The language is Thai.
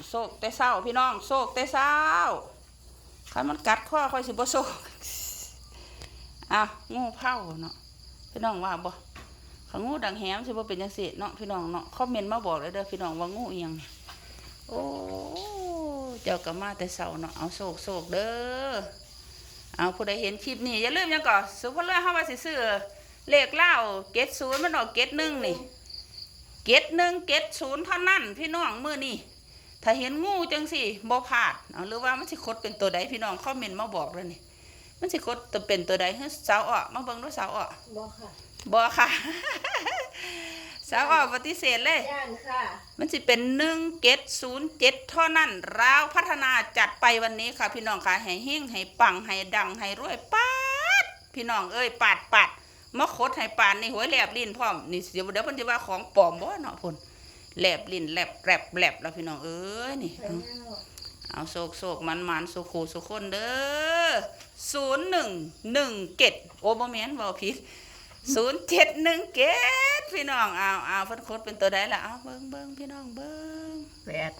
โศกแต่เศร้าพี่น้องโศกแต่เศร้าคันมันกัดข้อค่อยสิบ่โศกงูเผาเนาะพี่น้องว่าบ่เขางูดังแหมสิบ่เป็นจังซี่เนาะพี่น้องเนาะคอมเมนต์มาบอกเลยเด้อพี่น้องว่างูอีหยังโอ้เจ้าก็มาแต่เช้าเนาะเอาโศกเด้อเอาผู้ใดเห็นคลิปนี้อย่าลืมหยังก่อสุภาพเรือเฮาว่าสิซื้อเลขเล่าเกต0มันออกเกต1นี่เกต1เกต0เท่านั้นพี่น้องมื้อนี้ถ้าเห็นงูจังสิบ่พลาดเอาหรือว่ามันสิคดเป็นตัวใดพี่น้องคอมเมนต์มาบอกเลยนี่มันสิคดตัวเป็นตัวใดเฮ้ยสาวอ้อมาเบิ่งดูสาวอ้อบ่ค่ะสาวอ้อปฏิเสธเลยย่านค่ะมันสิเป็น1707เท่านั้นราวพัฒนาจัดไปวันนี้ค่ะพี่น้องค่ะให้เฮงให้ปังให้ดังให้รวยปาดพี่น้องเอ้ยปาดมาคดให้ปานนี่หวยแลบลิ้นพร้อมนี่เดี๋ยวเพิ่นสิว่าของปลอมบ่เนาะพุ่นแลบลิ้นแลบแลบแล้วพี่น้องเอ้ยนี่เอาโศกมันสุขสุคนเด้อ0117โอ้บ่แม่นเว้าผิด0717พี่น้องเอาเพิ่นคดเป็นตัวใดล่ะเอาเบิ่งพี่น้องเบิ่ง8